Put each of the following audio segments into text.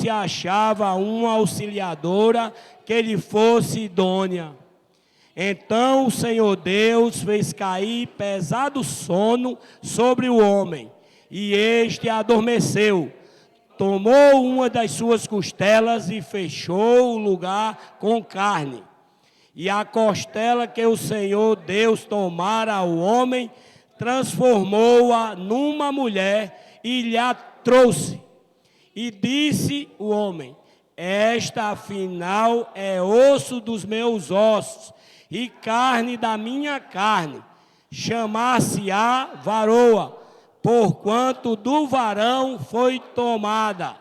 se achava uma auxiliadora que lhe fosse idônea. Então o Senhor Deus fez cair pesado sono sobre o homem, e este adormeceu. Tomou uma das suas costelas e fechou o lugar com carne. E a costela que o Senhor Deus tomara ao homem, transformou-a numa mulher e lhe a trouxe. E disse o homem: esta afinal é osso dos meus ossos e carne da minha carne. Chamar-se-á varoa, porquanto do varão foi tomada.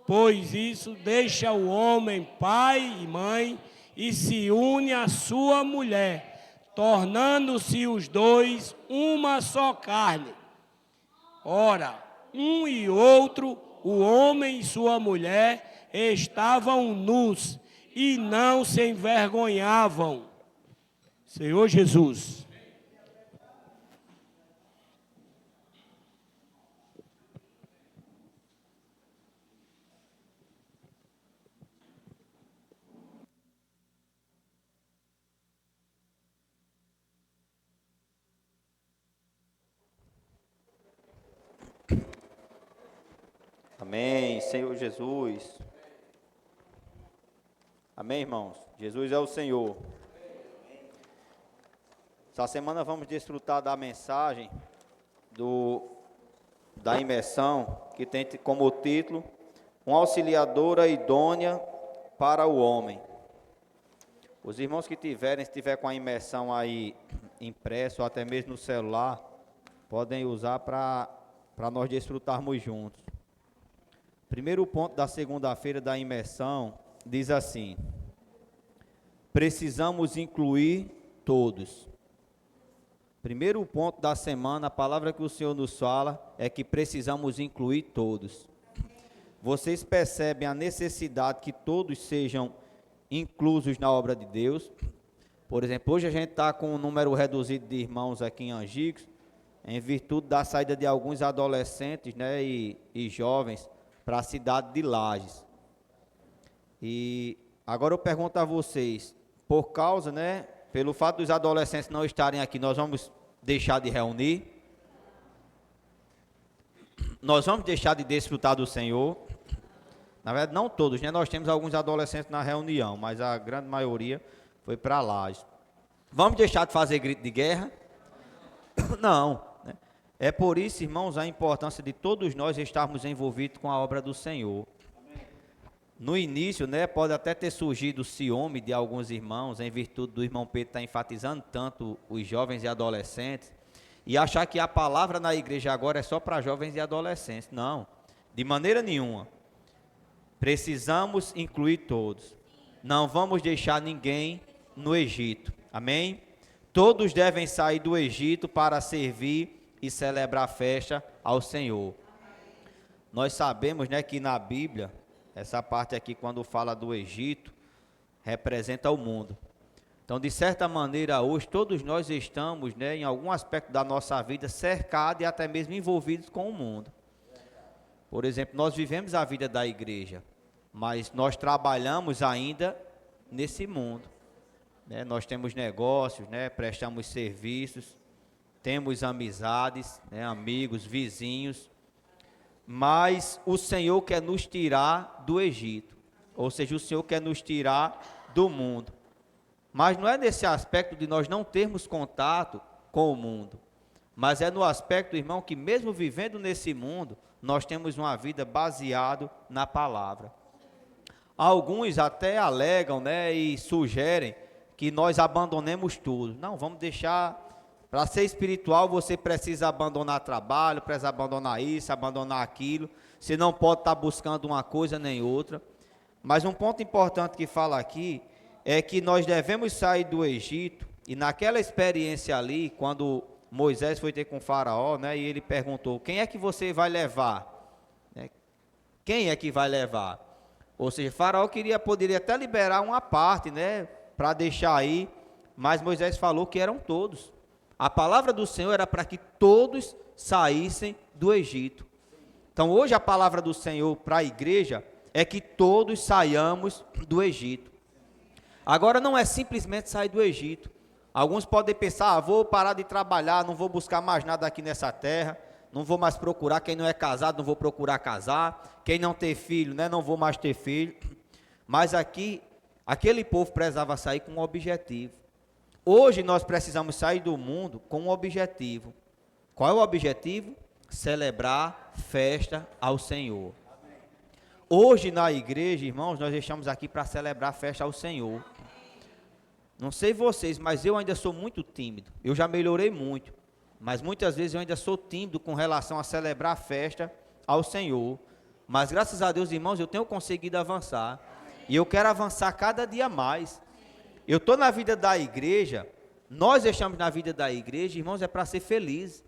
Pois isso deixa o homem pai e mãe e se une à sua mulher, tornando-se os dois uma só carne. Ora, um e outro, o homem e sua mulher, estavam nus e não se envergonhavam. Senhor Jesus. Amém, Senhor Jesus. Amém, irmãos? Jesus é o Senhor. Essa semana vamos desfrutar da mensagem da imersão, que tem como título Uma auxiliadora idônea para o homem. Os irmãos que se tiver com a imersão aí impressa ou até mesmo no celular, podem usar para nós desfrutarmos juntos. Primeiro ponto da segunda-feira da imersão diz assim: precisamos incluir todos. Primeiro ponto da semana, a palavra que o Senhor nos fala é que precisamos incluir todos. Vocês percebem a necessidade que todos sejam inclusos na obra de Deus? Por exemplo, hoje a gente está com um número reduzido de irmãos aqui em Angicos, em virtude da saída de alguns adolescentes, né, e jovens para a cidade de Lages. E agora eu pergunto a vocês, por causa, né, pelo fato dos adolescentes não estarem aqui, nós vamos deixar de reunir? Nós vamos deixar de desfrutar do Senhor? Na verdade, não todos, né? Nós temos alguns adolescentes na reunião, mas a grande maioria foi para Lages. Vamos deixar de fazer grito de guerra? Não, né? É por isso, irmãos, a importância de todos nós estarmos envolvidos com a obra do Senhor. No início, né, pode até ter surgido o ciúme de alguns irmãos, em virtude do irmão Pedro estar enfatizando tanto os jovens e adolescentes, e achar que a palavra na igreja agora é só para jovens e adolescentes. Não, de maneira nenhuma. Precisamos incluir todos. Não vamos deixar ninguém no Egito. Amém? Todos devem sair do Egito para servir e celebrar a festa ao Senhor. Nós sabemos, né, que na Bíblia, essa parte aqui, quando fala do Egito, representa o mundo. Então, de certa maneira, hoje, todos nós estamos, né, em algum aspecto da nossa vida, cercados e até mesmo envolvidos com o mundo. Por exemplo, nós vivemos a vida da igreja, mas nós trabalhamos ainda nesse mundo. Né? Nós temos negócios, né, prestamos serviços, temos amizades, né, amigos, vizinhos, mas o Senhor quer nos tirar do Egito, ou seja, o Senhor quer nos tirar do mundo. Mas não é nesse aspecto de nós não termos contato com o mundo, mas é no aspecto, irmão, que mesmo vivendo nesse mundo, nós temos uma vida baseada na palavra. Alguns até alegam, né, e sugerem que nós abandonemos tudo. Não, vamos deixar. Para ser espiritual, você precisa abandonar trabalho, precisa abandonar isso, abandonar aquilo. Você não pode estar buscando uma coisa nem outra. Mas um ponto importante que fala aqui é que nós devemos sair do Egito. E naquela experiência ali, quando Moisés foi ter com o faraó, né, e ele perguntou: quem é que você vai levar? Né? Quem é que vai levar? Ou seja, faraó poderia até liberar uma parte, né, para deixar aí, mas Moisés falou que eram todos. A palavra do Senhor era para que todos saíssem do Egito. Então hoje a palavra do Senhor para a igreja é que todos saiamos do Egito. Agora não é simplesmente sair do Egito. Alguns podem pensar, vou parar de trabalhar, não vou buscar mais nada aqui nessa terra, não vou mais procurar, quem não é casado não vou procurar casar, quem não tem filho, né, não vou mais ter filho. Mas aqui, aquele povo precisava sair com um objetivo. Hoje nós precisamos sair do mundo com um objetivo. Qual é o objetivo? Celebrar festa ao Senhor. Hoje na igreja, irmãos, nós estamos aqui para celebrar festa ao Senhor. Não sei vocês, mas eu ainda sou muito tímido. Eu já melhorei muito, mas muitas vezes eu ainda sou tímido com relação a celebrar a festa ao Senhor. Mas graças a Deus, irmãos, eu tenho conseguido avançar. E eu quero avançar cada dia mais. Eu estou na vida da igreja, nós estamos na vida da igreja, irmãos, é para ser feliz.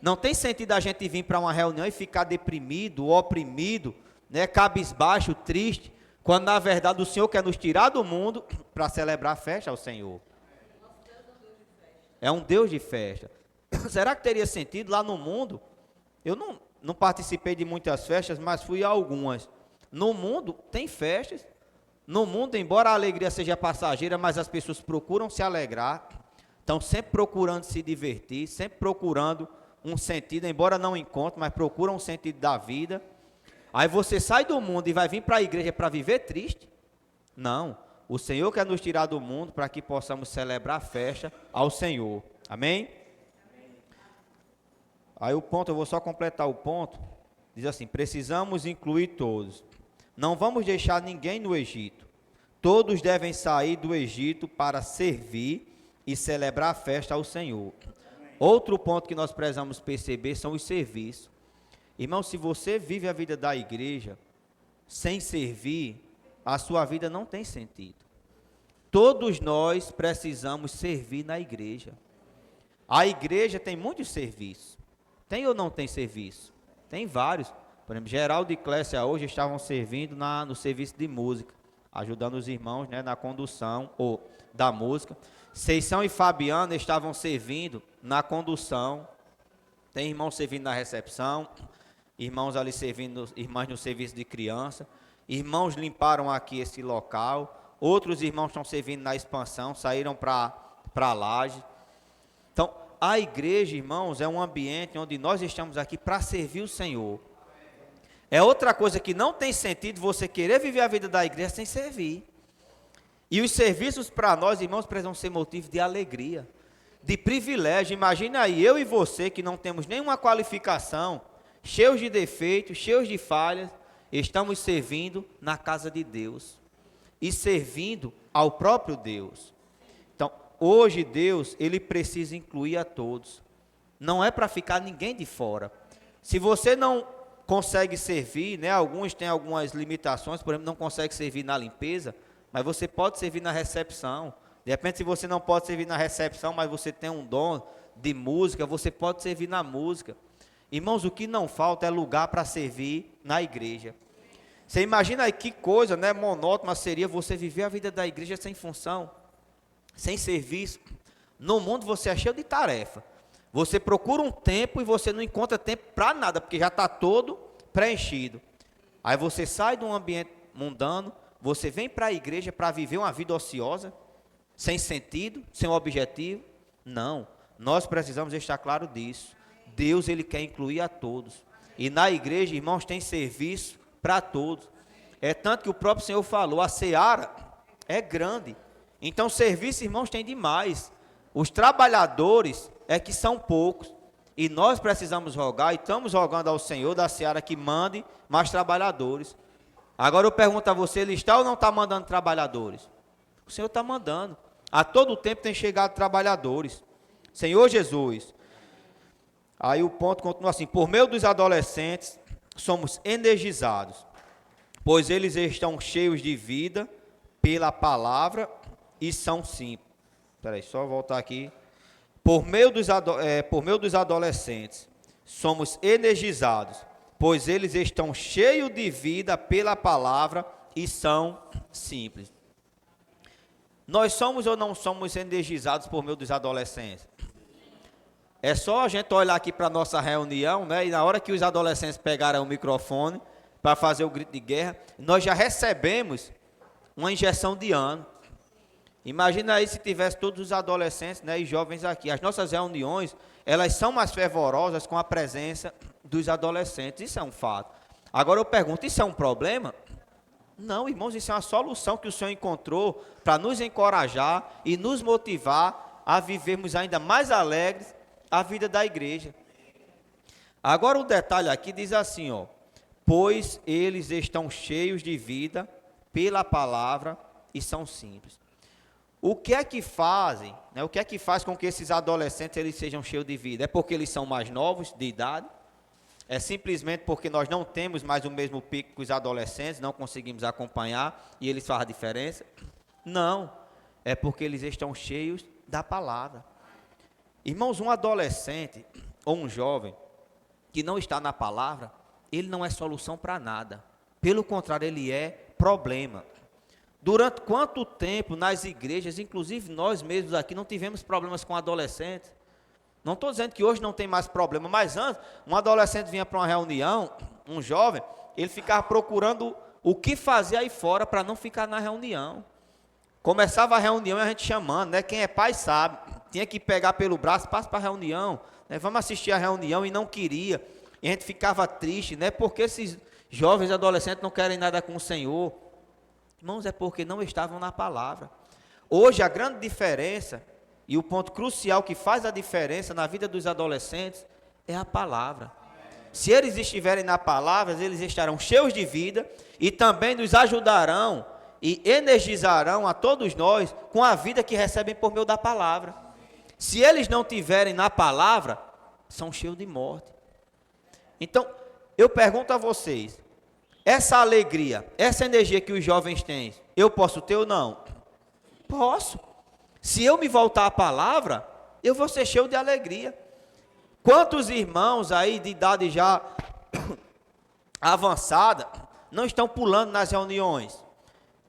Não tem sentido a gente vir para uma reunião e ficar deprimido, oprimido, né, cabisbaixo, triste, quando na verdade o Senhor quer nos tirar do mundo para celebrar a festa ao Senhor. É um Deus de festa. Será que teria sentido lá no mundo? Eu não participei de muitas festas, mas fui a algumas. No mundo tem festas. No mundo, embora a alegria seja passageira, mas as pessoas procuram se alegrar, estão sempre procurando se divertir, sempre procurando um sentido, embora não encontrem, mas procuram um sentido da vida. Aí você sai do mundo e vai vir para a igreja para viver triste? Não, o Senhor quer nos tirar do mundo para que possamos celebrar a festa ao Senhor, amém? Aí o ponto, eu vou só completar o ponto, diz assim, precisamos incluir todos. Não vamos deixar ninguém no Egito. Todos devem sair do Egito para servir e celebrar a festa ao Senhor. Outro ponto que nós precisamos perceber são os serviços. Irmão, se você vive a vida da igreja sem servir, a sua vida não tem sentido. Todos nós precisamos servir na igreja. A igreja tem muitos serviços. Tem ou não tem serviço? Tem vários. Por exemplo, Geraldo e Clécia hoje estavam servindo no serviço de música, ajudando os irmãos, né, na condução da música. Seição e Fabiana estavam servindo na condução. Tem irmãos servindo na recepção, irmãos ali servindo, irmãs no serviço de criança. Irmãos limparam aqui esse local. Outros irmãos estão servindo na expansão, saíram para a laje. Então, a igreja, irmãos, é um ambiente onde nós estamos aqui para servir o Senhor. É outra coisa que não tem sentido você querer viver a vida da igreja sem servir. E os serviços para nós, irmãos, precisam ser motivo de alegria, de privilégio. Imagina aí, eu e você que não temos nenhuma qualificação, cheios de defeitos, cheios de falhas, estamos servindo na casa de Deus e servindo ao próprio Deus. Então, hoje Deus, Ele precisa incluir a todos. Não é para ficar ninguém de fora. Se você não consegue servir, né? Alguns têm algumas limitações, por exemplo, não consegue servir na limpeza, mas você pode servir na recepção. De repente, se você não pode servir na recepção, mas você tem um dom de música, você pode servir na música. Irmãos, o que não falta é lugar para servir na igreja. Você imagina aí que coisa, né, monótona seria você viver a vida da igreja sem função, sem serviço. No mundo você é cheio de tarefa. Você procura um tempo e você não encontra tempo para nada, porque já está todo preenchido. Aí você sai de um ambiente mundano, você vem para a igreja para viver uma vida ociosa, sem sentido, sem objetivo. Não, nós precisamos estar claro disso. Deus, Ele quer incluir a todos. E na igreja, irmãos, tem serviço para todos. É tanto que o próprio Senhor falou, a seara é grande. Então, serviço, irmãos, tem demais. Os trabalhadores é que são poucos, e nós precisamos rogar, e estamos rogando ao Senhor da seara que mande mais trabalhadores. Agora eu pergunto a você, Ele está ou não está mandando trabalhadores? O Senhor está mandando. A todo tempo tem chegado trabalhadores. Senhor Jesus. Aí o ponto continua assim, por meio dos adolescentes, somos energizados, pois eles estão cheios de vida pela palavra e são simples. Espera aí, só voltar aqui. Por meio dos adolescentes, somos energizados, pois eles estão cheios de vida pela palavra e são simples. Nós somos ou não somos energizados por meio dos adolescentes? É só a gente olhar aqui para a nossa reunião, né? E na hora que os adolescentes pegarem o microfone, para fazer o grito de guerra, nós já recebemos uma injeção de ânimo. Imagina aí se tivesse todos os adolescentes, né, e jovens aqui. As nossas reuniões, elas são mais fervorosas com a presença dos adolescentes. Isso é um fato. Agora eu pergunto, isso é um problema? Não, irmãos, isso é uma solução que o Senhor encontrou para nos encorajar e nos motivar a vivermos ainda mais alegres a vida da igreja. Agora o detalhe aqui diz assim, ó, pois eles estão cheios de vida pela palavra e são simples. O que é que fazem, né, o que é que faz com que esses adolescentes eles sejam cheios de vida? É porque eles são mais novos de idade? É simplesmente porque nós não temos mais o mesmo pico que os adolescentes, não conseguimos acompanhar e eles fazem a diferença? Não, é porque eles estão cheios da palavra. Irmãos, um adolescente ou um jovem que não está na palavra, ele não é solução para nada. Pelo contrário, ele é problema. Durante quanto tempo nas igrejas, inclusive nós mesmos aqui, não tivemos problemas com adolescentes? Não estou dizendo que hoje não tem mais problema, mas antes, um adolescente vinha para uma reunião, um jovem, ele ficava procurando o que fazer aí fora para não ficar na reunião. Começava a reunião e a gente chamando, né? Quem é pai sabe, tinha que pegar pelo braço, passa para a reunião, né? Vamos assistir a reunião e não queria. E a gente ficava triste, né? Porque esses jovens adolescentes não querem nada com o Senhor. Irmãos, é porque não estavam na palavra. Hoje a grande diferença e o ponto crucial que faz a diferença na vida dos adolescentes é a palavra. Se eles estiverem na palavra, eles estarão cheios de vida e também nos ajudarão e energizarão a todos nós com a vida que recebem por meio da palavra. Se eles não tiverem na palavra, são cheios de morte. Então, eu pergunto a vocês, essa alegria, essa energia que os jovens têm, eu posso ter ou não? Posso. Se eu me voltar à palavra, eu vou ser cheio de alegria. Quantos irmãos aí de idade já avançada não estão pulando nas reuniões?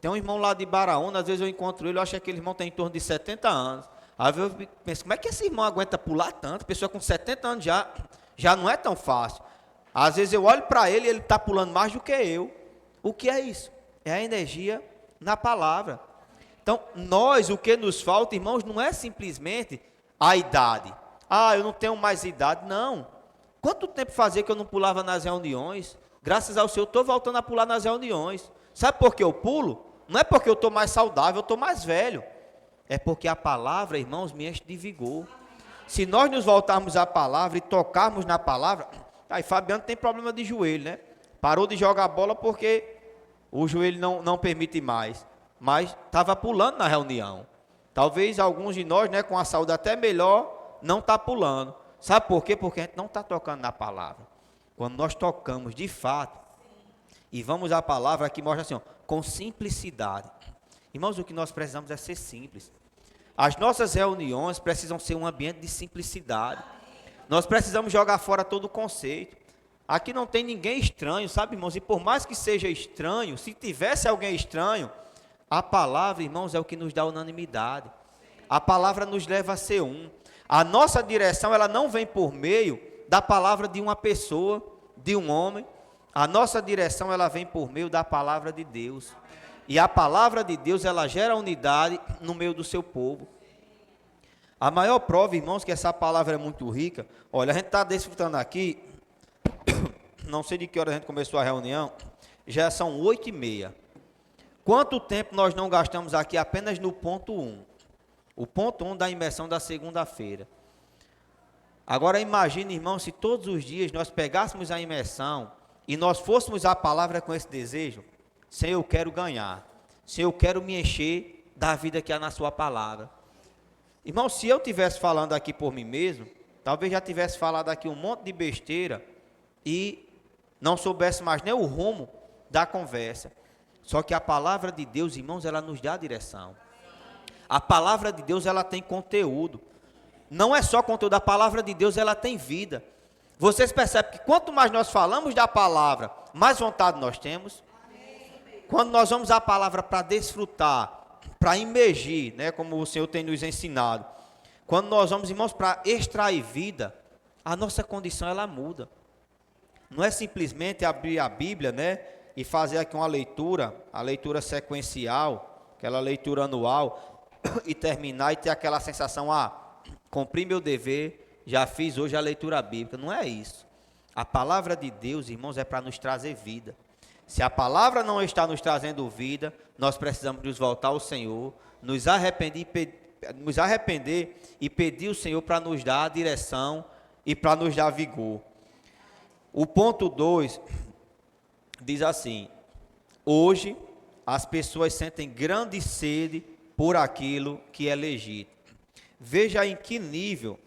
Tem um irmão lá de Baraúna, às vezes eu encontro ele, eu acho que aquele irmão tem em torno de 70 anos. Às vezes eu penso, como é que esse irmão aguenta pular tanto? Pessoa com 70 anos já não é tão fácil. Às vezes eu olho para ele e ele está pulando mais do que eu. O que é isso? É a energia na palavra. Então, o que nos falta, irmãos, não é simplesmente a idade. Ah, eu não tenho mais idade. Não. Quanto tempo fazia que eu não pulava nas reuniões? Graças ao Senhor, estou voltando a pular nas reuniões. Sabe por que eu pulo? Não é porque eu estou mais saudável, eu estou mais velho. É porque a palavra, irmãos, me enche de vigor. Se nós nos voltarmos à palavra e tocarmos na palavra... Aí Fabiano tem problema de joelho, né? Parou de jogar bola porque o joelho não permite mais. Mas estava pulando na reunião. Talvez alguns de nós, né, com a saúde até melhor, não está pulando. Sabe por quê? Porque a gente não está tocando na palavra. Quando nós tocamos de fato, e vamos à palavra que mostra assim, ó, com simplicidade. Irmãos, o que nós precisamos é ser simples. As nossas reuniões precisam ser um ambiente de simplicidade. Nós precisamos jogar fora todo o conceito. Aqui não tem ninguém estranho, sabe, irmãos? E por mais que seja estranho, se tivesse alguém estranho, a palavra, irmãos, é o que nos dá unanimidade. A palavra nos leva a ser um. A nossa direção, ela não vem por meio da palavra de uma pessoa, de um homem. A nossa direção, ela vem por meio da palavra de Deus. E a palavra de Deus, ela gera unidade no meio do seu povo. A maior prova, irmãos, que essa palavra é muito rica. Olha, a gente está desfrutando aqui, não sei de que hora a gente começou a reunião, já são 8h30. Quanto tempo nós não gastamos aqui apenas no ponto 1? O ponto 1 da imersão da segunda-feira. Agora imagine, irmão, se todos os dias nós pegássemos a imersão e nós fôssemos à palavra com esse desejo, Senhor, eu quero ganhar, Senhor, eu quero me encher da vida que há na sua palavra. Irmão, se eu estivesse falando aqui por mim mesmo, talvez já tivesse falado aqui um monte de besteira e não soubesse mais nem o rumo da conversa. Só que a palavra de Deus, irmãos, ela nos dá a direção. A palavra de Deus, ela tem conteúdo. Não é só conteúdo, a palavra de Deus, ela tem vida. Vocês percebem que quanto mais nós falamos da palavra, mais vontade nós temos. Quando nós vamos à palavra para desfrutar, para imergir, né, como o Senhor tem nos ensinado. Quando nós vamos, irmãos, para extrair vida, a nossa condição, ela muda. não é simplesmente abrir a Bíblia, né, e fazer aqui uma leitura, a leitura sequencial, aquela leitura anual, e terminar e ter aquela sensação, cumpri meu dever, já fiz hoje a leitura bíblica. Não é isso. A palavra de Deus, irmãos, é para nos trazer vida. Se a palavra não está nos trazendo vida, nós precisamos nos voltar ao Senhor, nos arrepender e pedir ao Senhor para nos dar a direção e para nos dar vigor. O ponto 2 diz assim: hoje as pessoas sentem grande sede por aquilo que é legítimo. Veja em que nível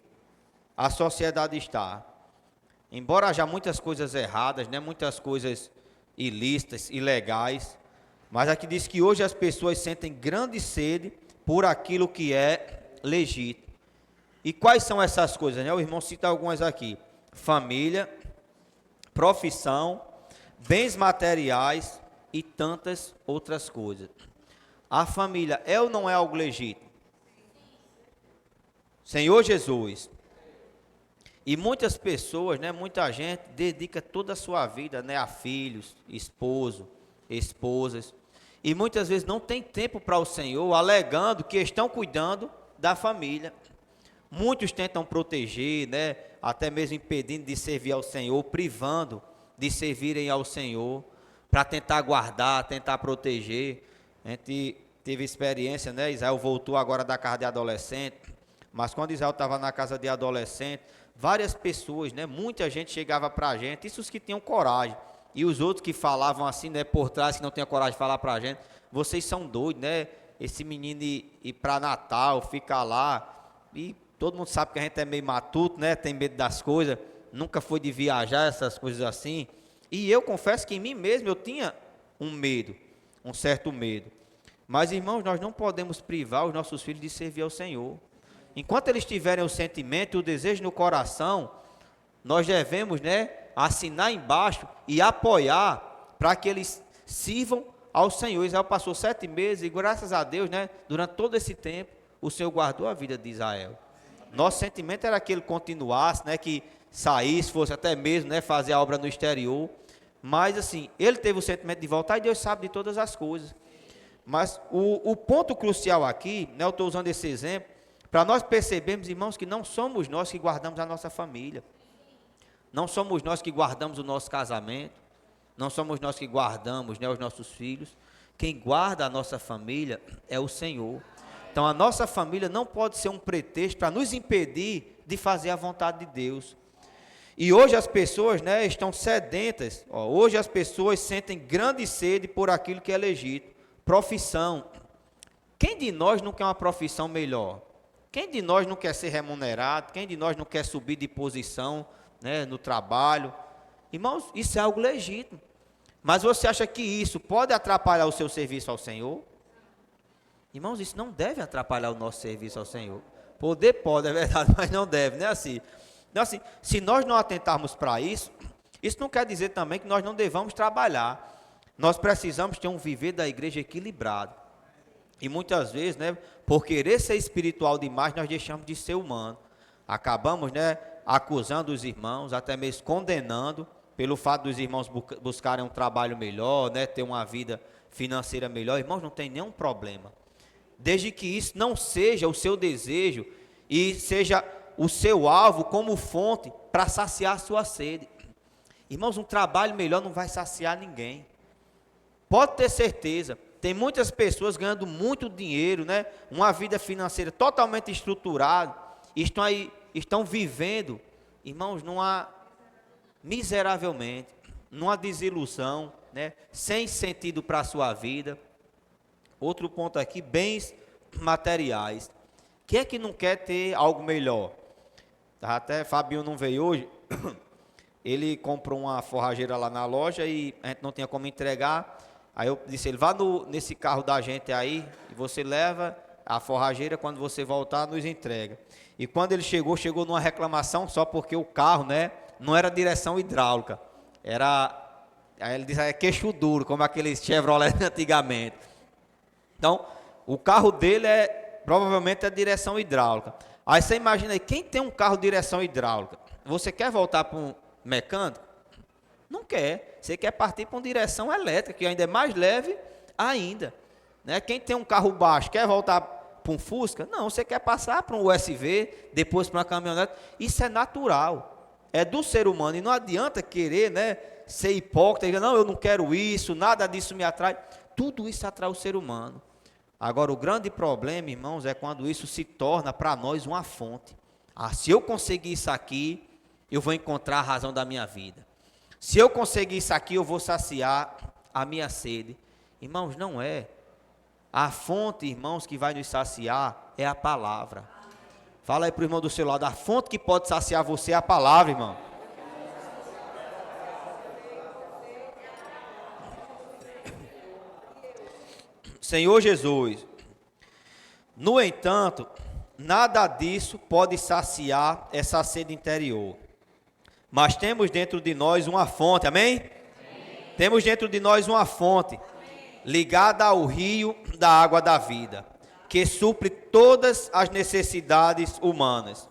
a sociedade está. Embora haja muitas coisas erradas, né, muitas coisas ilícitas, ilegais, mas aqui diz que hoje as pessoas sentem grande sede por aquilo que é legítimo. E quais são essas coisas, né? O irmão cita algumas aqui: família, profissão, bens materiais e tantas outras coisas. A família é ou não é algo legítimo? Senhor Jesus. E muitas pessoas, né, muita gente dedica toda a sua vida, né, a filhos, esposo, esposas, e muitas vezes não tem tempo para o Senhor, alegando que estão cuidando da família. Muitos tentam proteger, né, até mesmo impedindo de servir ao Senhor, privando de servirem ao Senhor, para tentar guardar, tentar proteger. A gente teve experiência, né? Israel voltou agora da casa de adolescente, mas quando Israel estava na casa de adolescente, várias pessoas, né? Muita gente chegava para a gente, isso os que tinham coragem, e os outros que falavam assim, né? Por trás, que não tinham coragem de falar para a gente: vocês são doidos, né? Esse menino ir para Natal, ficar lá, e todo mundo sabe que a gente é meio matuto, né? Tem medo das coisas, nunca foi de viajar, essas coisas assim. E eu confesso que em mim mesmo eu tinha um medo, um certo medo. Mas, irmãos, nós não podemos privar os nossos filhos de servir ao Senhor. Enquanto eles tiverem o sentimento e o desejo no coração, nós devemos, né, assinar embaixo e apoiar para que eles sirvam ao Senhor. Israel passou 7 meses e, graças a Deus, né, durante todo esse tempo, o Senhor guardou a vida de Israel. Nosso sentimento era que ele continuasse, né, que saísse, fosse até mesmo, né, fazer a obra no exterior. Mas assim, ele teve o sentimento de voltar e Deus sabe de todas as coisas. Mas o ponto crucial aqui, né, eu estou usando esse exemplo, para nós percebermos, irmãos, que não somos nós que guardamos a nossa família. Não somos nós que guardamos o nosso casamento. Não somos nós que guardamos, né, os nossos filhos. Quem guarda a nossa família é o Senhor. Então a nossa família não pode ser um pretexto para nos impedir de fazer a vontade de Deus. E hoje as pessoas, né, estão sedentas. Hoje as pessoas sentem grande sede por aquilo que é legítimo. Profissão. Quem de nós não quer uma profissão melhor? Quem de nós não quer ser remunerado? Quem de nós não quer subir de posição, né, no trabalho? Irmãos, isso é algo legítimo. Mas você acha que isso pode atrapalhar o seu serviço ao Senhor? Irmãos, isso não deve atrapalhar o nosso serviço ao Senhor. Poder pode, é verdade, mas não deve, não é assim. Então, assim, se nós não atentarmos para isso, isso não quer dizer também que nós não devamos trabalhar. Nós precisamos ter um viver da igreja equilibrado. E muitas vezes, né, por querer ser espiritual demais, nós deixamos de ser humano. Acabamos, né, acusando os irmãos, até mesmo condenando, pelo fato dos irmãos buscarem um trabalho melhor, né, ter uma vida financeira melhor. Irmãos, não tem nenhum problema. Desde que isso não seja o seu desejo e seja o seu alvo como fonte para saciar a sua sede. Irmãos, um trabalho melhor não vai saciar ninguém. Pode ter certeza, tem muitas pessoas ganhando muito dinheiro, né? Uma vida financeira totalmente estruturada, estão vivendo, irmãos, miseravelmente, numa desilusão, né? Sem sentido para a sua vida. Outro ponto aqui, bens materiais. Quem é que não quer ter algo melhor? Até Fabinho não veio hoje, ele comprou uma forrageira lá na loja e a gente não tinha como entregar. Aí eu disse, ele vá nesse carro da gente aí, e você leva a forrageira, quando você voltar, nos entrega. E quando ele chegou numa reclamação, só porque o carro, né, não era direção hidráulica, aí ele disse, é queixo duro, como aqueles Chevrolet antigamente. Então, o carro dele provavelmente é direção hidráulica. Aí você imagina aí, quem tem um carro de direção hidráulica, você quer voltar para um mecânico? Não quer. Você quer partir para uma direção elétrica, que ainda é mais leve ainda. Né? Quem tem um carro baixo quer voltar para um Fusca? Não, você quer passar para um USV, depois para uma caminhonete. Isso é natural. É do ser humano. E não adianta querer, né, ser hipócrita e dizer, não, eu não quero isso, nada disso me atrai. Tudo isso atrai o ser humano. Agora, o grande problema, irmãos, é quando isso se torna para nós uma fonte. Se eu conseguir isso aqui, eu vou encontrar a razão da minha vida. Se eu conseguir isso aqui, eu vou saciar a minha sede. Irmãos, não é. A fonte, irmãos, que vai nos saciar é a palavra. Fala aí para o irmão do seu lado, a fonte que pode saciar você é a palavra, irmão. Senhor Jesus, no entanto, nada disso pode saciar essa sede interior. Mas temos dentro de nós uma fonte, amém? Amém. Temos dentro de nós uma fonte, amém, ligada ao rio da água da vida, que supre todas as necessidades humanas,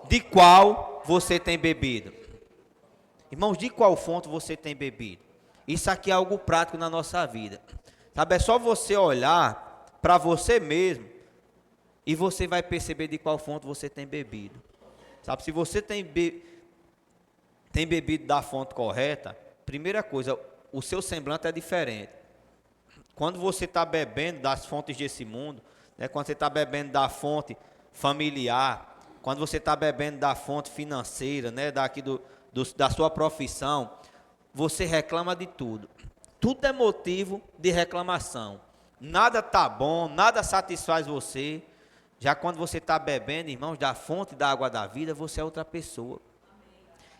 de qual você tem bebido. Irmãos, de qual fonte você tem bebido? Isso aqui é algo prático na nossa vida. Sabe, é só você olhar para você mesmo e você vai perceber de qual fonte você tem bebido. Sabe, se você tem bebido da fonte correta, primeira coisa, o seu semblante é diferente. Quando você está bebendo das fontes desse mundo, né, quando você está bebendo da fonte familiar, quando você está bebendo da fonte financeira, né, da sua profissão, você reclama de tudo. Tudo é motivo de reclamação. Nada está bom, nada satisfaz você. Já quando você está bebendo, irmãos, da fonte da água da vida, você é outra pessoa.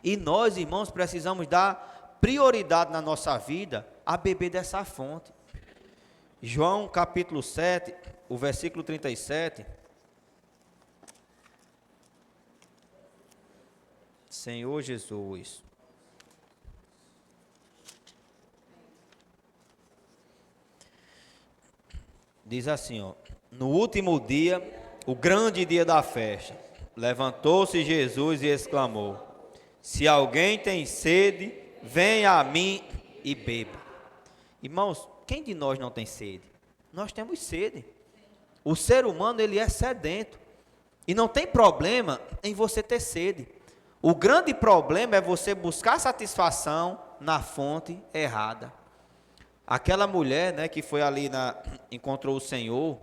E nós, irmãos, precisamos dar prioridade na nossa vida a beber dessa fonte. João capítulo 7, o versículo 37. Senhor Jesus. Diz assim, ó, no último dia, o grande dia da festa, levantou-se Jesus e exclamou, se alguém tem sede, venha a mim e beba. Irmãos, quem de nós não tem sede? Nós temos sede. O ser humano, ele é sedento. E não tem problema em você ter sede. O grande problema é você buscar satisfação na fonte errada. Aquela mulher, né, que foi ali, encontrou o Senhor,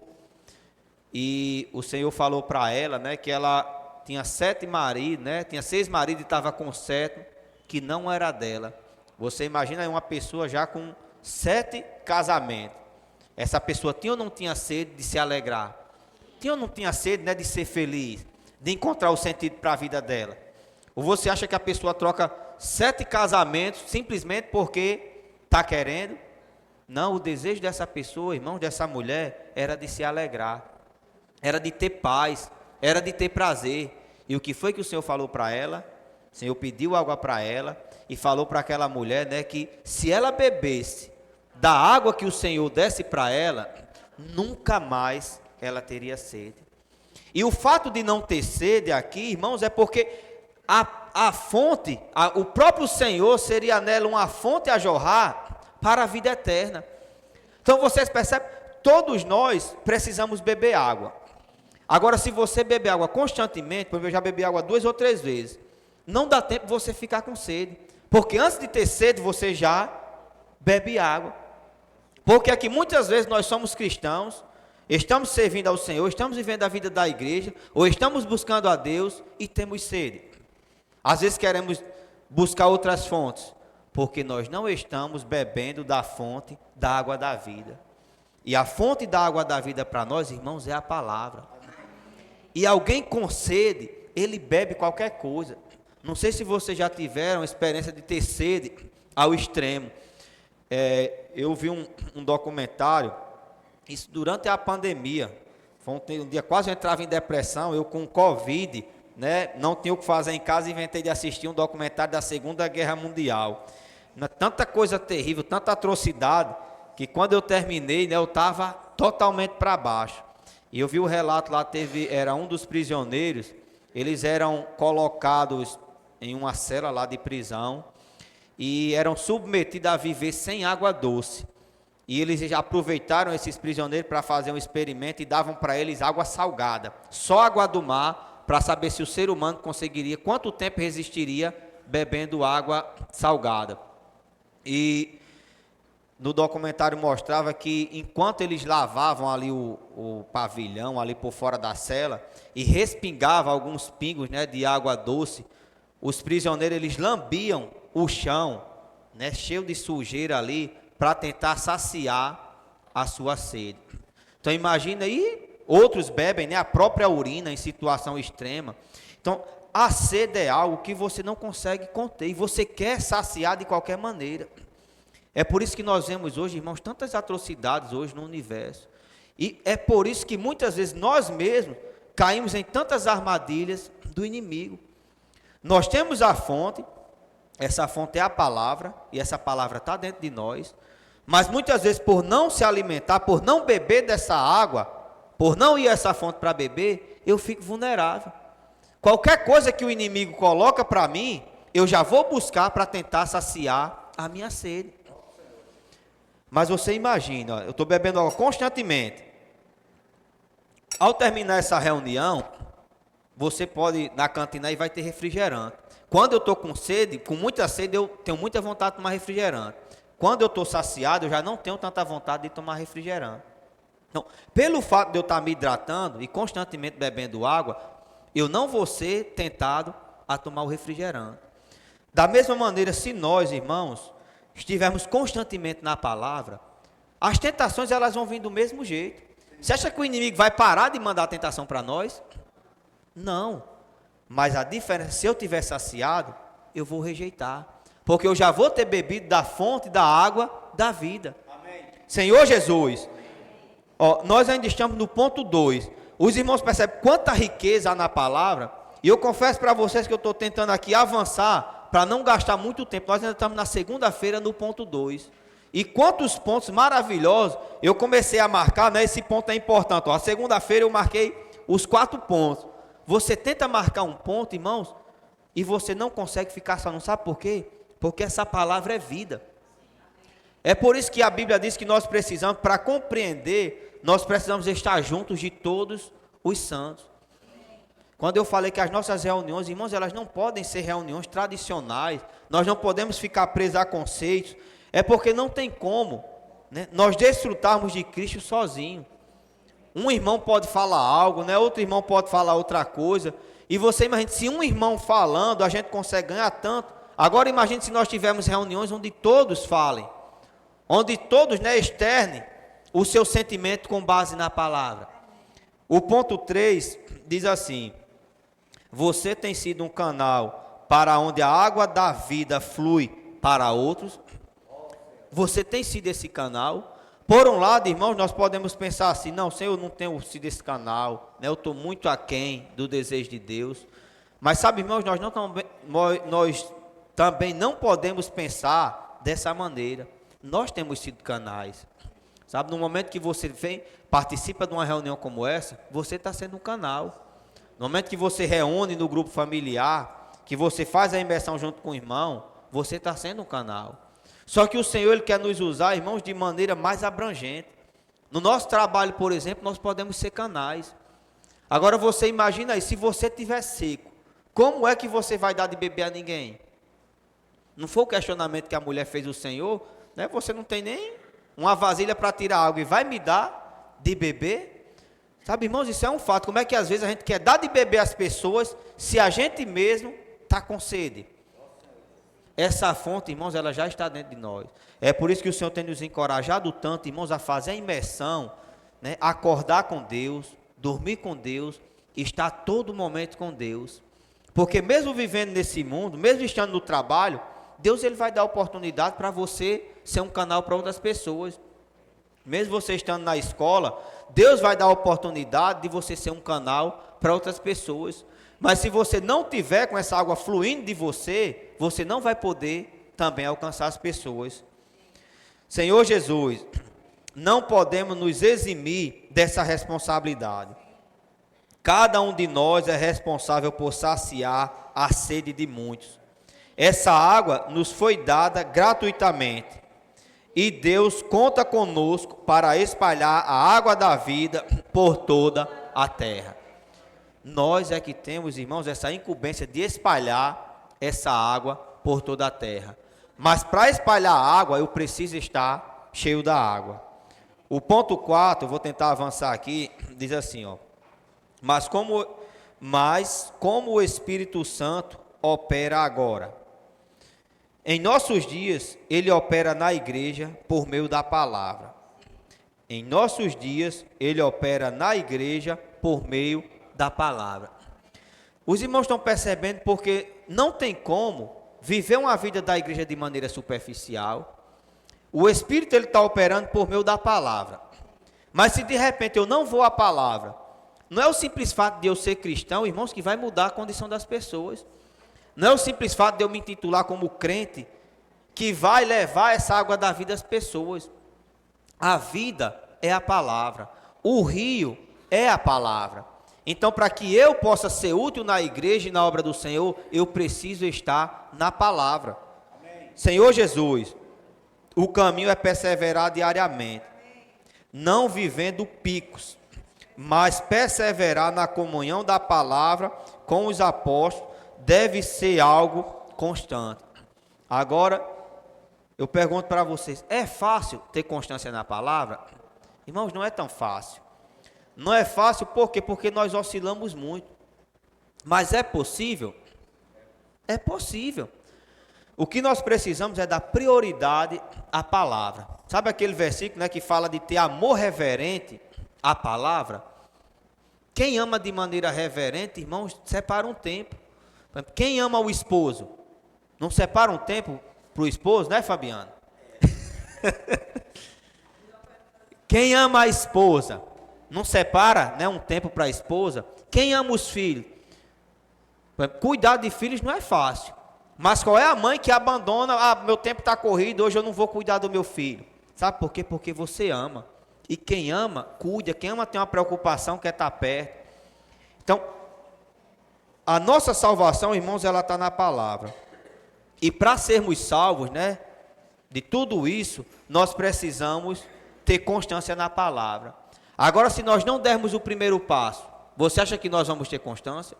e o Senhor falou para ela, né, que ela tinha 7 maridos, né, tinha 6 maridos e estava com 7, que não era dela. Você imagina aí uma pessoa já com 7 casamentos. Essa pessoa tinha ou não tinha sede de se alegrar? Tinha ou não tinha sede, né, de ser feliz, de encontrar o sentido para a vida dela? Ou você acha que a pessoa troca 7 casamentos simplesmente porque está querendo? Não, o desejo dessa pessoa, irmão, dessa mulher, era de se alegrar, era de ter paz, era de ter prazer. E o que foi que o Senhor falou para ela? O Senhor pediu água para ela e falou para aquela mulher, né, que se ela bebesse da água que o Senhor desse para ela, nunca mais ela teria sede. E o fato de não ter sede aqui, irmãos, é porque a fonte, o próprio Senhor seria nela uma fonte a jorrar para a vida eterna. Então vocês percebem, todos nós precisamos beber água. Agora, se você beber água constantemente, porque eu já bebi água 2 ou 3 vezes, não dá tempo de você ficar com sede, porque antes de ter sede, você já bebe água. Porque aqui muitas vezes nós somos cristãos, estamos servindo ao Senhor, estamos vivendo a vida da igreja, ou estamos buscando a Deus e temos sede. Às vezes queremos buscar outras fontes, porque nós não estamos bebendo da fonte da água da vida. E a fonte da água da vida para nós, irmãos, é a palavra. E alguém com sede, ele bebe qualquer coisa. Não sei se vocês já tiveram a experiência de ter sede ao extremo. Eu vi um documentário, isso durante a pandemia. Foi um dia quase eu entrava em depressão, eu com Covid, né, não tinha o que fazer em casa, inventei de assistir um documentário da Segunda Guerra Mundial. Tanta coisa terrível, tanta atrocidade, que quando eu terminei, né, eu estava totalmente para baixo. E eu vi o relato lá, era um dos prisioneiros, eles eram colocados em uma cela lá de prisão e eram submetidos a viver sem água doce. E eles já aproveitaram esses prisioneiros para fazer um experimento e davam para eles água salgada, só água do mar, para saber se o ser humano conseguiria, quanto tempo resistiria bebendo água salgada. E no documentário mostrava que enquanto eles lavavam ali o pavilhão, ali por fora da cela, e respingavam alguns pingos, né, de água doce, os prisioneiros eles lambiam o chão, né, cheio de sujeira ali, para tentar saciar a sua sede. Então imagina aí, outros bebem, né, a própria urina em situação extrema. Então a sede é algo que você não consegue conter, e você quer saciar de qualquer maneira. É por isso que nós vemos hoje, irmãos, tantas atrocidades hoje no universo. E é por isso que muitas vezes nós mesmos caímos em tantas armadilhas do inimigo. Nós temos a fonte, essa fonte é a palavra, e essa palavra está dentro de nós. Mas muitas vezes por não se alimentar, por não beber dessa água, por não ir a essa fonte para beber, eu fico vulnerável. Qualquer coisa que o inimigo coloca para mim, eu já vou buscar para tentar saciar a minha sede. Mas você imagina, eu estou bebendo água constantemente. Ao terminar essa reunião, você pode ir na cantina e vai ter refrigerante. Quando eu estou com sede, com muita sede, eu tenho muita vontade de tomar refrigerante. Quando eu estou saciado, eu já não tenho tanta vontade de tomar refrigerante. Então, pelo fato de eu estar me hidratando e constantemente bebendo água, eu não vou ser tentado a tomar o refrigerante. Da mesma maneira, se nós, irmãos, estivermos constantemente na palavra, as tentações elas vão vir do mesmo jeito. Você acha que o inimigo vai parar de mandar a tentação para nós? Não. Mas a diferença, se eu estiver saciado, eu vou rejeitar. Porque eu já vou ter bebido da fonte da água da vida. Amém. Senhor Jesus, ó, nós ainda estamos no ponto 2. Os irmãos percebem quanta riqueza há na palavra. E eu confesso para vocês que eu estou tentando aqui avançar para não gastar muito tempo. Nós ainda estamos na segunda-feira no ponto 2. E quantos pontos maravilhosos eu comecei a marcar, né? Esse ponto é importante. Ó, a segunda-feira eu marquei os 4 pontos. Você tenta marcar um ponto, irmãos, e você não consegue ficar só, não sabe por quê? Porque essa palavra é vida. É por isso que a Bíblia diz que nós precisamos, para compreender, nós precisamos estar juntos de todos os santos. Quando eu falei que as nossas reuniões, irmãos, elas não podem ser reuniões tradicionais, nós não podemos ficar presos a conceitos, é porque não tem como, né, nós desfrutarmos de Cristo sozinho. Um irmão pode falar algo, né, outro irmão pode falar outra coisa, e você imagina, se um irmão falando, a gente consegue ganhar tanto. Agora imagine se nós tivermos reuniões onde todos falem, onde todos, né, externem o seu sentimento com base na palavra. O ponto 3 diz assim: você tem sido um canal para onde a água da vida flui para outros. Você tem sido esse canal. Por um lado, irmãos, nós podemos pensar assim: não, Senhor, eu não tenho sido esse canal, né, eu estou muito aquém do desejo de Deus. Mas sabe, irmãos, nós também não podemos pensar dessa maneira. Nós temos sido canais. Sabe, no momento que você vem, participa de uma reunião como essa, você está sendo um canal. No momento que você reúne no grupo familiar, que você faz a imersão junto com o irmão, você está sendo um canal. Só que o Senhor, Ele quer nos usar, irmãos, de maneira mais abrangente. No nosso trabalho, por exemplo, nós podemos ser canais. Agora você imagina aí, se você estiver seco, como é que você vai dar de beber a ninguém? Não foi o questionamento que a mulher fez ao Senhor, né? Você não tem nem uma vasilha para tirar água e vai me dar de beber? Sabe, irmãos, isso é um fato. Como é que às vezes a gente quer dar de beber às pessoas se a gente mesmo está com sede? Essa fonte, irmãos, ela já está dentro de nós. É por isso que o Senhor tem nos encorajado tanto, irmãos, a fazer a imersão, né? Acordar com Deus, dormir com Deus, estar todo momento com Deus. Porque mesmo vivendo nesse mundo, mesmo estando no trabalho, Deus, Ele vai dar oportunidade para você ser um canal para outras pessoas. Mesmo você estando na escola, Deus vai dar oportunidade de você ser um canal para outras pessoas. Mas se você não tiver com essa água fluindo de você, você não vai poder também alcançar as pessoas. Senhor Jesus, não podemos nos eximir dessa responsabilidade. Cada um de nós é responsável por saciar a sede de muitos. Essa água nos foi dada gratuitamente. E Deus conta conosco para espalhar a água da vida por toda a terra. Nós é que temos, irmãos, essa incumbência de espalhar essa água por toda a terra. Mas para espalhar a água, eu preciso estar cheio da água. O ponto 4, eu vou tentar avançar aqui, diz assim, ó. Mas como o Espírito Santo opera agora? Em nossos dias, ele opera na igreja por meio da palavra. Em nossos dias, ele opera na igreja por meio da palavra. Os irmãos estão percebendo porque não tem como viver uma vida da igreja de maneira superficial. O Espírito ele está operando por meio da palavra. Mas se de repente eu não vou à palavra, não é o simples fato de eu ser cristão, irmãos, que vai mudar a condição das pessoas. Não é o simples fato de eu me intitular como crente que vai levar essa água da vida às pessoas. A vida é a palavra. O rio é a palavra. Então, para que eu possa ser útil na igreja e na obra do Senhor, eu preciso estar na palavra. Amém. Senhor Jesus, o caminho é perseverar diariamente, não vivendo picos, mas perseverar na comunhão da palavra com os apóstolos deve ser algo constante. Agora, eu pergunto para vocês, é fácil ter constância na palavra? Irmãos, não é tão fácil. Não é fácil por quê? Porque nós oscilamos muito. Mas é possível? É possível. O que nós precisamos é dar prioridade à palavra. Sabe aquele versículo, né, que fala de ter amor reverente à palavra? Quem ama de maneira reverente, irmãos, separa um tempo. Quem ama o esposo, não separa um tempo para o esposo, né, Fabiano? Quem ama a esposa, não separa, né, um tempo para a esposa. Quem ama os filhos? Cuidar de filhos não é fácil. Mas qual é a mãe que abandona? Ah, meu tempo está corrido, hoje eu não vou cuidar do meu filho. Sabe por quê? Porque você ama. E quem ama, cuida. Quem ama tem uma preocupação, quer estar perto. Então, a nossa salvação, irmãos, ela está na palavra. E para sermos salvos, né, de tudo isso, nós precisamos ter constância na palavra. Agora, se nós não dermos o primeiro passo, você acha que nós vamos ter constância?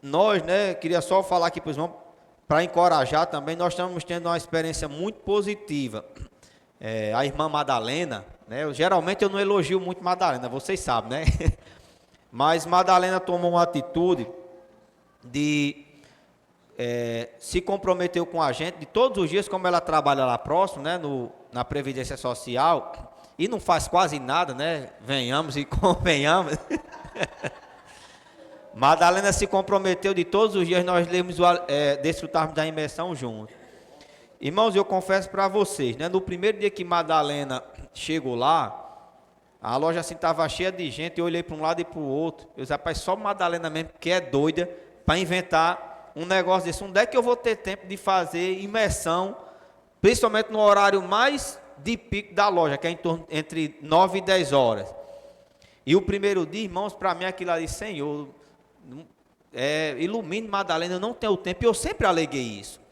Nós, né, queria só falar aqui para os irmãos, para encorajar também, nós estamos tendo uma experiência muito positiva. A irmã Madalena, né, geralmente eu não elogio muito Madalena, vocês sabem, né? Mas Madalena tomou uma atitude de se comprometeu com a gente, de todos os dias, como ela trabalha lá próximo, né, na Previdência Social, e não faz quase nada, né, venhamos e convenhamos. Madalena se comprometeu de todos os dias nós desfrutarmos da imersão juntos. Irmãos, eu confesso para vocês, né, no primeiro dia que Madalena chegou lá, a loja assim estava cheia de gente, eu olhei para um lado e para o outro. Eu disse, rapaz, só Madalena mesmo, que é doida, para inventar um negócio desse. Onde é que eu vou ter tempo de fazer imersão, principalmente no horário mais de pico da loja, que é entre 9 e 10 horas. E o primeiro dia, irmãos, para mim aquilo ali, Senhor, ilumine Madalena, eu não tenho tempo, e eu sempre aleguei isso.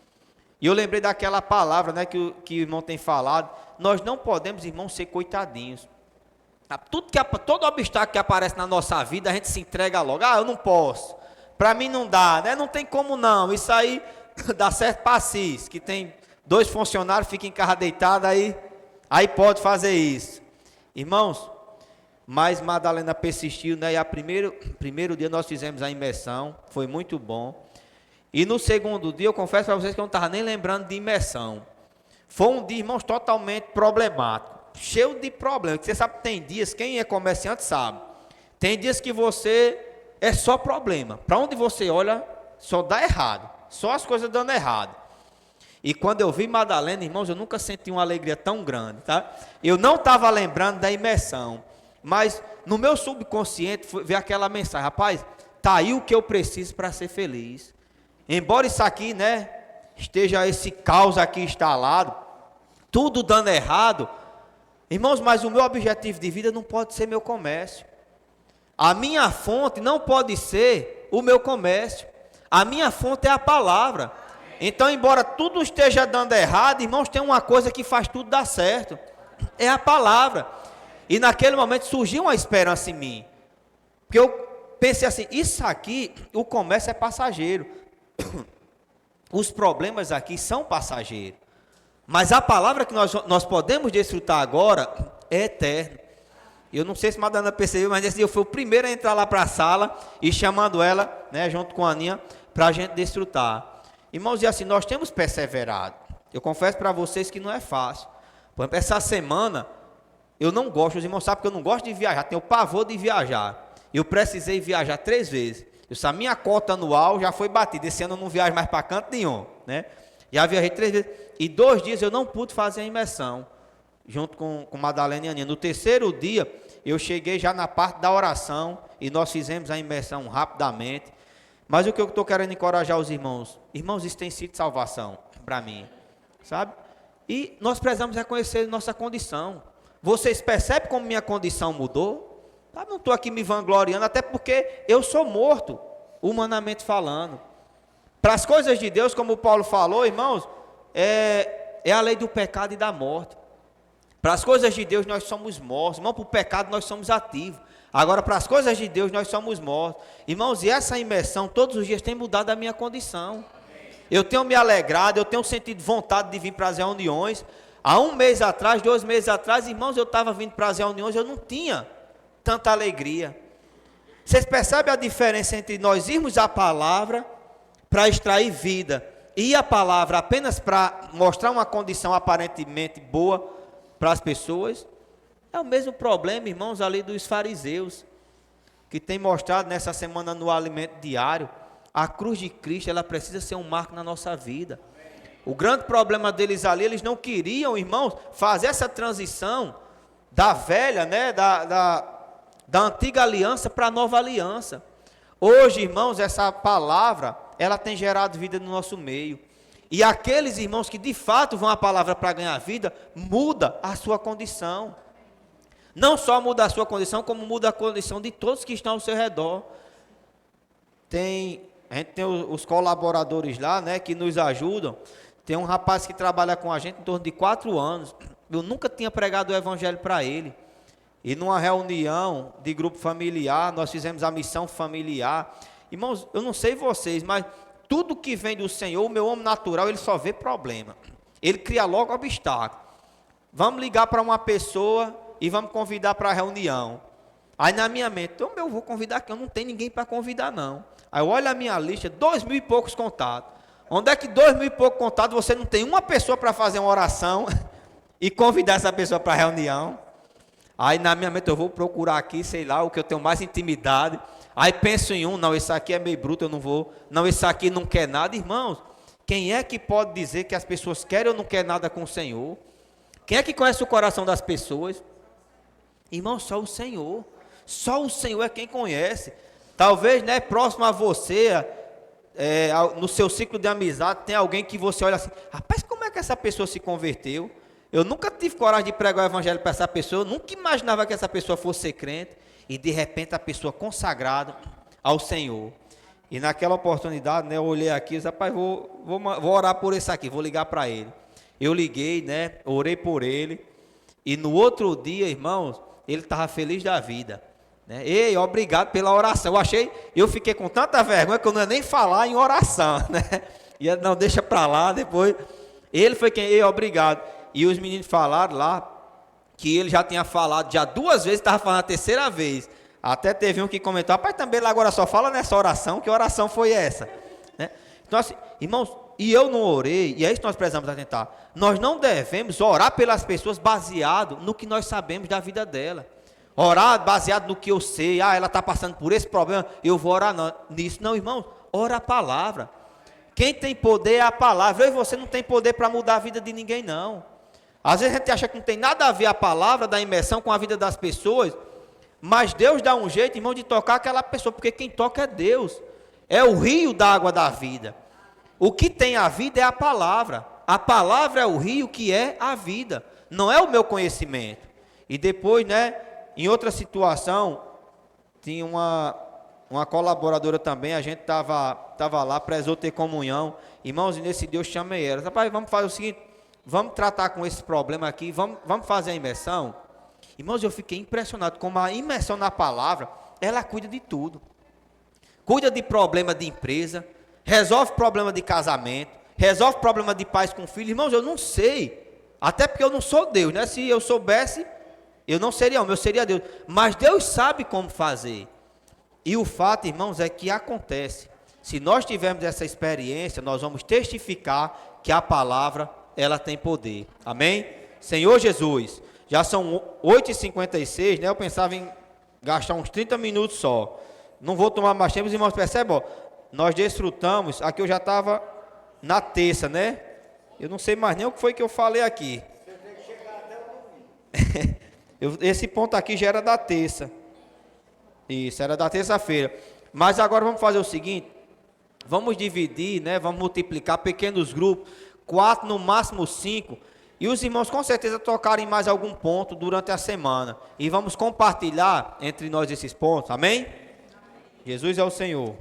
E eu lembrei daquela palavra, né, que o irmão tem falado, nós não podemos, irmãos, ser coitadinhos. Todo obstáculo que aparece na nossa vida, a gente se entrega logo, eu não posso, para mim não dá, né, não tem como não, isso aí dá certo para Cis, que tem 2 funcionários, fica em casa deitado, aí pode fazer isso. Irmãos, mas Madalena persistiu, né? E primeiro dia nós fizemos a imersão, foi muito bom. E no segundo dia, eu confesso para vocês que eu não estava nem lembrando de imersão. Foi um dia, irmãos, totalmente problemático, cheio de problemas. Você sabe que tem dias, quem é comerciante sabe, tem dias que você é só problema. Para onde você olha, só dá errado, só as coisas dando errado. E quando eu vi Madalena, irmãos, eu nunca senti uma alegria tão grande, tá? Eu não estava lembrando da imersão. Mas no meu subconsciente veio aquela mensagem, rapaz, tá aí o que eu preciso para ser feliz. Embora isso aqui, né, esteja esse caos aqui instalado, tudo dando errado, irmãos, mas o meu objetivo de vida não pode ser meu comércio. A minha fonte não pode ser o meu comércio. A minha fonte é a palavra. Então, embora tudo esteja dando errado, irmãos, tem uma coisa que faz tudo dar certo. É a palavra. E naquele momento surgiu uma esperança em mim. Porque eu pensei assim, isso aqui, o comércio é passageiro. Os problemas aqui são passageiros. Mas a palavra que nós podemos desfrutar agora é eterna. Eu não sei se a Madalena percebeu, mas nesse dia eu fui o primeiro a entrar lá para a sala e chamando ela, né, junto com a Aninha, para a gente desfrutar. Irmãos, e assim, nós temos perseverado. Eu confesso para vocês que não é fácil. Por exemplo, essa semana, eu não gosto, os irmãos sabem que eu não gosto de viajar, tenho pavor de viajar. Eu precisei viajar 3 vezes. A minha cota anual já foi batida. Esse ano eu não viajo mais para canto nenhum, né? Já viajei 3 vezes. E 2 dias eu não pude fazer a imersão, junto com Madalena e Aninha. No 3º dia, eu cheguei já na parte da oração e nós fizemos a imersão rapidamente. Mas o que eu estou querendo encorajar os irmãos? Irmãos, isso tem sido salvação para mim, sabe? E nós precisamos reconhecer nossa condição. Vocês percebem como minha condição mudou? Sabe, não estou aqui me vangloriando, até porque eu sou morto, humanamente falando. Para as coisas de Deus, como o Paulo falou, irmãos, é a lei do pecado e da morte. Para as coisas de Deus nós somos mortos, irmão, para o pecado nós somos ativos. Agora, para as coisas de Deus nós somos mortos. Irmãos, e essa imersão todos os dias tem mudado a minha condição. Eu tenho me alegrado, eu tenho sentido vontade de vir para as reuniões. Há 1 mês atrás, 2 meses atrás, irmãos, eu estava vindo para as reuniões, eu não tinha tanta alegria. Vocês percebem a diferença entre nós irmos à palavra para extrair vida e a palavra apenas para mostrar uma condição aparentemente boa para as pessoas? É o mesmo problema, irmãos, ali dos fariseus, que tem mostrado nessa semana no alimento diário. A cruz de Cristo, ela precisa ser um marco na nossa vida. O grande problema deles ali, eles não queriam, irmãos, fazer essa transição da velha, né, da antiga aliança para a nova aliança. Hoje, irmãos, essa palavra, ela tem gerado vida no nosso meio. E aqueles irmãos que de fato vão à palavra para ganhar vida, muda a sua condição. Não só muda a sua condição, como muda a condição de todos que estão ao seu redor. A gente tem os colaboradores lá, né, que nos ajudam. Tem um rapaz que trabalha com a gente em torno de 4 anos. Eu nunca tinha pregado o evangelho para ele. E numa reunião de grupo familiar, nós fizemos a missão familiar. Irmãos, eu não sei vocês, mas tudo que vem do Senhor, o meu homem natural, ele só vê problema. Ele cria logo obstáculo. Vamos ligar para uma pessoa e vamos convidar para a reunião. Aí na minha mente, eu vou convidar aqui, eu não tenho ninguém para convidar não. Aí eu olho a minha lista, 2.000 e poucos contatos. Onde é que 2.000 e poucos contatos você não tem uma pessoa para fazer uma oração e convidar essa pessoa para a reunião? Aí na minha mente eu vou procurar aqui, sei lá, o que eu tenho mais intimidade. Aí penso em não, esse aqui é meio bruto, eu não vou. Não, esse aqui não quer nada. Irmãos, quem é que pode dizer que as pessoas querem ou não querem nada com o Senhor? Quem é que conhece o coração das pessoas? Irmão, só o Senhor. Só o Senhor é quem conhece. Talvez, né, próximo a você, no seu ciclo de amizade, tem alguém que você olha assim, rapaz, como é que essa pessoa se converteu? Eu nunca tive coragem de pregar o evangelho para essa pessoa, eu nunca imaginava que essa pessoa fosse ser crente, e de repente a pessoa consagrada ao Senhor. E naquela oportunidade, né, eu olhei aqui e disse, rapaz, vou orar por esse aqui, vou ligar para ele. Eu liguei, né, orei por ele, e no outro dia, irmãos, ele estava feliz da vida. Né? Ei, obrigado pela oração. Eu fiquei com tanta vergonha que eu não ia nem falar em oração, né? E não, deixa para lá, depois. Ele foi quem, ei, obrigado. E os meninos falaram lá que ele já tinha falado já 2 vezes, estava falando a 3ª vez. Até teve um que comentou, rapaz, também lá agora só fala nessa oração, que oração foi essa? Né? Então assim, irmãos, e eu não orei, e é isso que nós precisamos atentar. Nós não devemos orar pelas pessoas baseado no que nós sabemos da vida dela. Orar baseado no que eu sei, ela está passando por esse problema, eu vou orar nisso. Não, irmãos, ora a palavra. Quem tem poder é a palavra. Eu e você não tem poder para mudar a vida de ninguém, não. Às vezes a gente acha que não tem nada a ver a palavra da imersão com a vida das pessoas, mas Deus dá um jeito, irmão, de tocar aquela pessoa, porque quem toca é Deus. É o rio da água da vida. O que tem a vida é a palavra. A palavra é o rio que é a vida. Não é o meu conhecimento. E depois, né, em outra situação, tinha uma colaboradora também, a gente tava lá, prezou ter comunhão. Irmãos, e nesse dia eu chamei ela. Rapaz, vamos fazer o seguinte, vamos tratar com esse problema aqui, vamos fazer a imersão. Irmãos, eu fiquei impressionado como a imersão na palavra, ela cuida de tudo. Cuida de problema de empresa, resolve problema de casamento, resolve problema de pais com filhos. Irmãos, eu não sei, até porque eu não sou Deus, né? Se eu soubesse, eu não seria homem, eu seria Deus. Mas Deus sabe como fazer. E o fato, irmãos, é que acontece. Se nós tivermos essa experiência, nós vamos testificar que a palavra, ela tem poder. Amém? Senhor Jesus, já são 8h56, né? Eu pensava em gastar uns 30 minutos só. Não vou tomar mais tempo, os irmãos percebem, ó, nós desfrutamos, aqui eu já estava na terça, né? Eu não sei mais nem o que foi que eu falei aqui. Você tem que chegar até o domingo. Esse ponto aqui já era da terça. Isso, era da terça-feira. Mas agora vamos fazer o seguinte, vamos dividir, né? Vamos multiplicar pequenos grupos, 4, no máximo 5, e os irmãos com certeza tocarem mais algum ponto durante a semana. E vamos compartilhar entre nós esses pontos, amém? Jesus é o Senhor.